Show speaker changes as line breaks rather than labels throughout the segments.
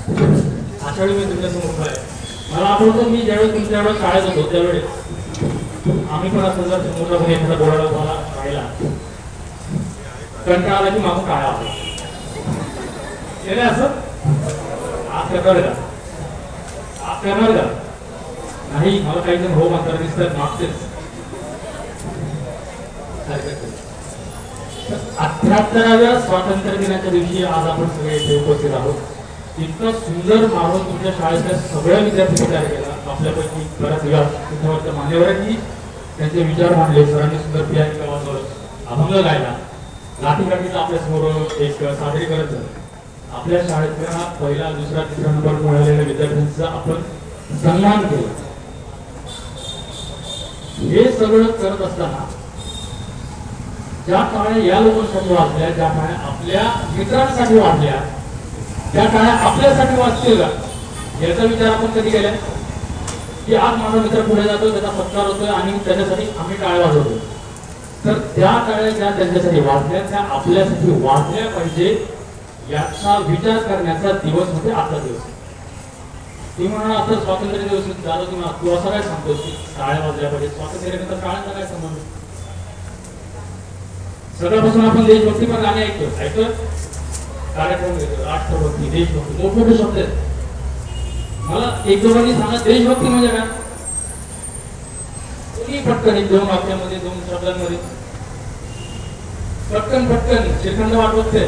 अशा वेळी मी तुमच्यासमोर उभा आहे. मला आठवतं मी ज्यावेळेस तुमच्याकडे शाळेत होतो त्यावेळेस आम्ही पण असं जर समोरचा कोणी एखादा बोलायला मला राहिला कंटाळा आला की मागून टाळा आला असं आज करणार का? आज करणार का? नाही. मला काही जण हो म्हणतात दिसतात मागतेच. 78व्या स्वातंत्र्य दिनाच्या दिवशी आज आपण सगळे इथे उपस्थित आहोत. इतकं सुंदर माहोल तुमच्या शाळेतल्या सगळ्या विद्यार्थ्यांनी तयार केला. आपल्यापैकी बऱ्याच विद्यार्थ्यांच्या मान्यवरांनी त्यांचे विचार मांडले. सरांनी सुंदर पियानी गावाजवळ अभंग गायला. लाठीकाठीचं आपल्यासमोर एक सादरीकरण झालं. आपल्या शाळेतल्या पहिला दुसरा तिसरा नंबर मिळालेल्या विद्यार्थ्यांचा आपण सन्मान केला. हे सगळं करत असताना ज्या टाळ्या या लोकांसाठी वाजल्या, ज्या टाळ्या आपल्या मित्रांसाठी वाजल्या, त्या टाळ्या आपल्यासाठी वाजतील का याचा विचार आपण कधी केला? की आज माझा मित्र पुढे जातो, त्याचा सत्कार होतोय आणि त्याच्यासाठी आम्ही टाळ्या वाजवतो. तर त्या टाळ्या ज्या त्यांच्यासाठी वाजल्या त्या आपल्यासाठी वाजल्या पाहिजे याचा विचार करण्याचा दिवस म्हणजे आजचा दिवस. ती म्हणा आता स्वातंत्र्य दिवस झाला, तू असं काय सांगतोस की टाळ्या वाजल्या पाहिजे? स्वातंत्र्यानंतर टाळ्यांचा काय संबंध? सगळ्यापासून आपण देशभक्ती पण गाणे ऐकतो कार्यक्रम घेतो. राष्ट्रभक्ती, देशभक्ती मोठमोठे शब्द आहेत. मला एक दोघांनी सांगा देशभक्ती म्हणजे काय? पटकन एक दोन वाक्यामध्ये दोन शब्दांमध्ये पटकन श्रीखंड वाटवत ते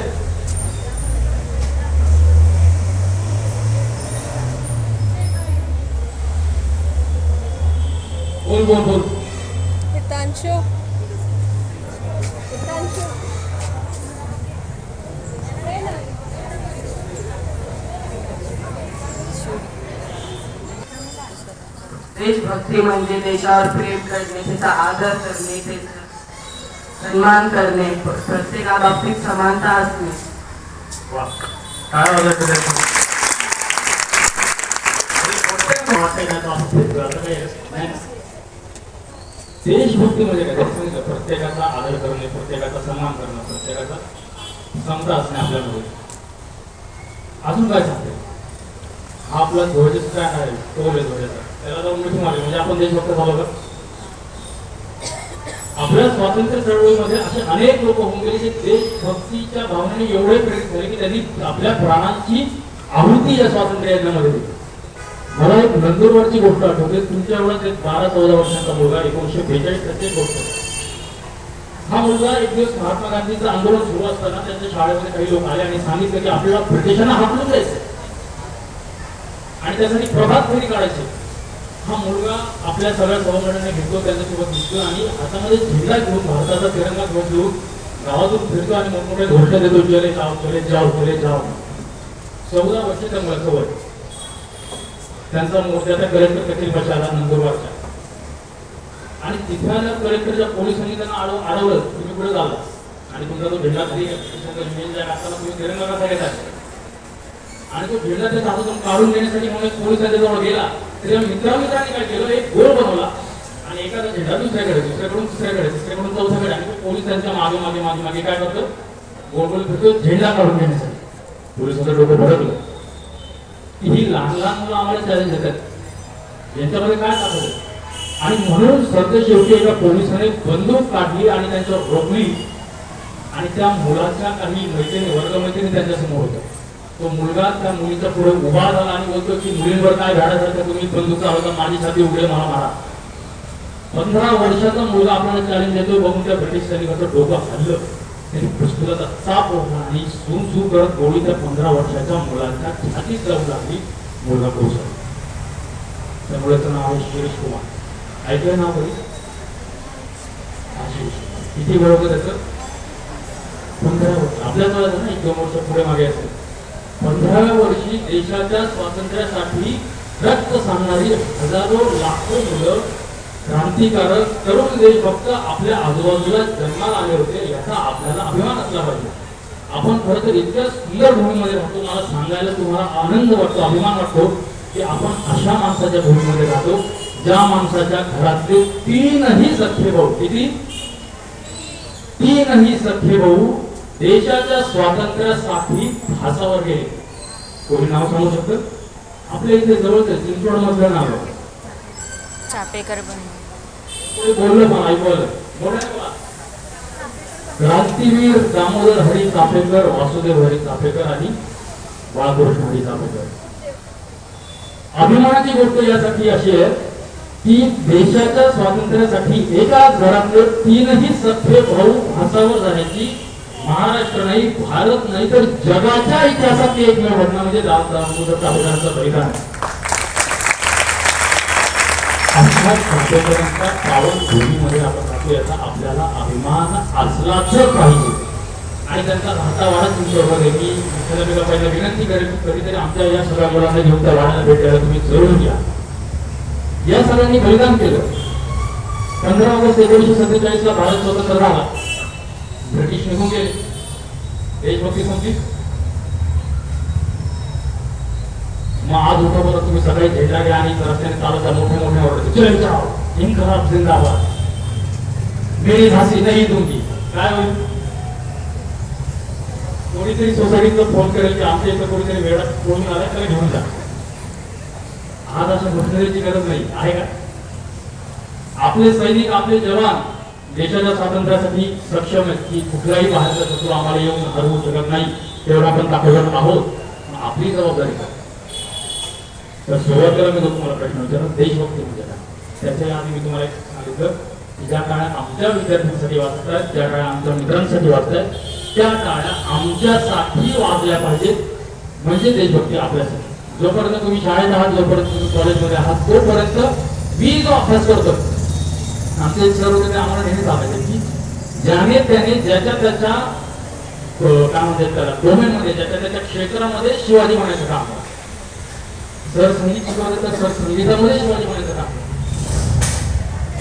बोल.
देशभक्ती म्हणजे देशावर प्रेम करणे, त्याचा आदर करणे, त्याचा सन्मान करणे, प्रत्येकाबाबतीत समानता असणे.
देशभक्ती म्हणजे काय? प्रत्येकाचा आदर करणे, प्रत्येकाचा सन्मान करणं, प्रत्येकाचा समता असणे आपल्यामध्ये. अजून काय सांगते? हा आपला ध्वज काय आहे तो ध्वजाचा त्याला जाऊन मिठी मारली म्हणजे आपण देशभक्त झालो का? आपल्या स्वातंत्र्य चळवळीमध्ये असे अनेक लोक होऊन गेले की देशभक्तीच्या भावनेने एवढे प्रेरित झाले की त्यांनी आपल्या प्राणांची आहुती या स्वातंत्र्य यज्ञामध्ये दिली. मला एक नंदुरबारची गोष्ट आठवते. तुमच्या एवढाच एक 12-14 वर्षांचा मुलगा 1942 गोष्ट. हा मुलगा एक दिवस महात्मा गांधींचं आंदोलन सुरू असताना त्यांच्या शाळेमध्ये काही लोक आले आणि सांगितलं की आपल्याला ब्रिटिशांना हाकलून द्यायचं आणि त्यासाठी प्रभात फेरी काढायची. हा मुलगा आपल्या सगळ्या सहकार्यांना घेतो, त्यांच्यासोबत दिसतो आणि हातामध्ये झेंडा घेऊन भारताचा तिरंगा ध्वज घेऊन गावातून फिरतो आणि मोठमोठे घोषणा देतो, चले जाओ. 14 वर्षाच्या मुलाचं वय. त्यांचा मोर्चाचा कलेक्टर कचेरी बसायला नंदुरबारच्या आणि तिथल्या कलेक्टरच्या पोलिसांनी त्यांना अडवलं, तुम्ही पुढे झाला आणि तुमचा तो झेंडा खाली असताना तुम्ही तिरंगा कसा घेताय आणि तो झेंडा त्याच्या हातातून काढून देण्यासाठी म्हणून पोलिसांच्या जवळ गेला. त्याच्या मित्रांनी काय केलं, एक गोल बनवला आणि एखादा झेंडा दुसऱ्याकडून तिसऱ्याकडून चौथ्याकडे आणि पोलिसांच्या मागे काय करतो, गोल फिरतो झेंडा काढून देण्यासाठी. पोलिसांचं डोकं भडकलं की ही लहान मुलं आम्हाला चॅलेंज देतात, यांच्यामध्ये काय दाखवलं. आणि म्हणून सरते शेवटी एका पोलिसाने बंदूक काढली आणि त्यांच्यावर रोखली आणि त्या मुलाच्या काही वर्गमैत्रिणी त्यांच्यासमोर होत्या. तो मुलगा त्या मुलीच्या पुढे उभा झाला आणि बोलतो की मुलींवर काय धाडासारखं तुम्ही बंदूक चालवता, माझी छाती उघडे मला मारा. 15 वर्षाचा मुलगा आपल्याला चॅलेंज देतोय बघून त्या ब्रिटिश सैनिकाचं डोकं हल्लं, त्यांनी पुस्तकाचा चाप ओढला आणि सू करत गोळी त्या 15 वर्षाच्या मुलाच्या छातीत जाऊ लागली. मुलगा कोसळला. त्या मुलाचं नाव आहे शिरीष कुमार. ऐकलं नाव कधी? किती वेळ होतं त्याचं? 15 वर्ष. आपल्याच वेळेला ना 1-2 वर्ष पुढे मागे असेल. 15व्या वर्षी देशाच्या स्वातंत्र्यासाठी रक्त सांगणारी हजारो लाखो मुलं, क्रांतिकारक तरुण देशभक्त आपल्या आजूबाजूला जन्माला आले होते. याचा आपल्याला अभिमान असला पाहिजे. आपण खरं तर इतक्या सुंदर भूमीमध्ये राहतो, मला सांगायला तुम्हाला आनंद वाटतो, अभिमान वाटतो की आपण अशा माणसाच्या भूमीमध्ये राहतो ज्या माणसाच्या घरातले 3ही सख्खे भाऊ, किती? 3ही सख्खे भाऊ देशाच्या स्वातंत्र्यासाठी फासावर गेले. कोणी नाव सांगू शकतं? आपल्या इथे जवळच आहे, चिंचवड मधलं नाव आहे.
चापेकर बंधू.
कोणी बोललं पण ऐकवलं. बोला. क्रांतीवीर दामोदर हरी चापेकर, वासुदेव हरी चापेकर आणि बाळकृष्ण हरी चापेकर. अभिमानाची गोष्ट यासाठी अशी आहे की देशाच्या स्वातंत्र्यासाठी एकाच घरातले तीनही सख्खे भाऊ भासावर जाण्याची महाराष्ट्र नाही, भारत नाही तर जगाच्या इतिहासात एकमेव घटना म्हणजे दामोदर चापेकरांचं बलिदान. अशा चापेकरांच्या पावन भूमीमध्ये आपण राहतो याचा आपल्याला अभिमान असलाच पाहिजे. आणि त्यांचा राहता वाडा तुमच्याबरोबर मी मुख्याध्यापिका पहिला विनंती करेन की कधीतरी आमच्या या सगळ्या मुलांना घेऊन त्या वाड्याला भेट द्यायला तुम्ही जरूर घ्या. या सगळ्यांनी बलिदान केलं. 15 ऑगस्ट 1947 ला भारत स्वतंत्र झाला. ब्रिटिश निघून गेले. देशभक्ती संपली. मग आज उठा बरं तुम्ही सगळे झेंडा घ्या आणि रस्त्याने चालत जा, मोठे मोठे ओरडते जय जाओ इनकलाब जिंदाबाद, मेरी झांसी नाही दूंगी. काय होईल? कोणीतरी सोसायटीतलं फोन करेल की आमच्या इथं कोणीतरी वेळा कोणी आला त्याला घेऊन जा. आज अशा घोषणेची गरज नाही आहे का? आपले सैनिक, आपले जवान देशाच्या स्वातंत्र्यासाठी सक्षम आहेत की कुठलाही बाहेरचा शत्रू आम्हाला येऊन हरवू शकत नाही, तेवढा आपण दाखवत आहोत. आपली जबाबदारी काय? तर सुरुवातीला मी तुम्हाला प्रश्न विचारला, देशभक्ती म्हणजे काय? त्याच्या आधी मी तुम्हाला सांगितलं की ज्या काळ्या आमच्या विद्यार्थ्यांसाठी वाचतात, ज्या काळ्या आमच्या मित्रांसाठी वाचतात, त्या काळ्या आमच्यासाठी वाचल्या पाहिजेत. म्हणजे देशभक्ती आपल्यासाठी. जोपर्यंत तुम्ही शाळेत आहात, जोपर्यंत तुम्ही कॉलेजमध्ये आहात, तोपर्यंत मी जो अभ्यास करतो, आमचे सर वगैरे आम्हाला नेहमी सांगायचे की ज्याने त्याने ज्याच्या त्याच्या काय म्हणतात त्याला डोमेनमध्ये, ज्याच्या त्याच्या क्षेत्रामध्ये शिवाजी बनायचं काम करा. सर संगीत शिकवलं तर सर संगीतामध्ये शिवाजी बनायचं काम करा.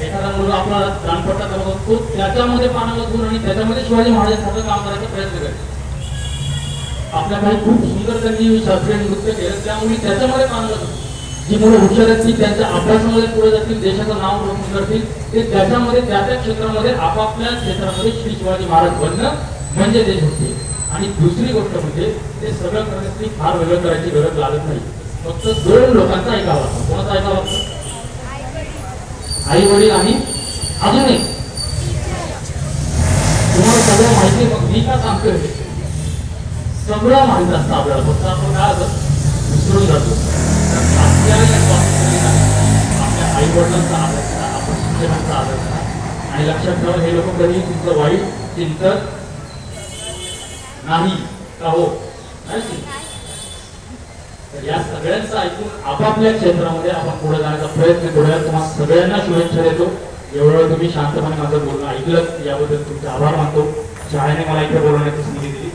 एखादा मुलगा आपला दानपट्टा करत असतो, त्याच्यामध्ये पानाला गुण आणि त्याच्यामध्ये शिवाजी महाराजांसारखं काम करायचा प्रयत्न करेल. आपल्या काही खूप सुंदर त्यांनी शास्त्रीय नृत्य केलं, त्यामुळे त्याच्यामध्ये पानाला गुण. जी मुलं हुशार आहेत ती त्यांच्या अभ्यासामध्ये पुढे जातील, देशाचं नाव रोशन करतील. ते त्याच्यामध्ये त्या त्या क्षेत्रामध्ये आपापल्या क्षेत्रामध्ये श्री शिवाजी महाराज बनणं म्हणजे देशभक्ती. आणि दुसरी गोष्ट म्हणजे ते सगळं करण्यासाठी फार वेगळं करायची गरज लागत नाही. फक्त 2 लोकांचा ऐकावं लागतं. कोणाचा ऐकावं लागतं? आई वडील आणि अजून एक तुम्हाला सगळं माहिती. मग मी का सांगतोय? सगळं माहित असतं आपल्याला, फक्त आपण काय होतं विसरून जातो. आपल्या आई वडिलांचा आदर करा, आपण शिक्षकांचा आदर करा. आणि लक्षात ठेवा, हे लोक कधी तुमचं वाईट चिंतन नाही का? हो नाही. तर या सगळ्यांचं ऐकून आपापल्या क्षेत्रामध्ये आपण पुढे जाण्याचा प्रयत्न करूया. तुम्हाला सगळ्यांना शुभेच्छा देतो. एवढं तुम्ही शांतपणे माझं बोलणं ऐकलं याबद्दल तुमचे आभार मानतो. शाळेने मला इथे बोलवण्याची संधी दिली.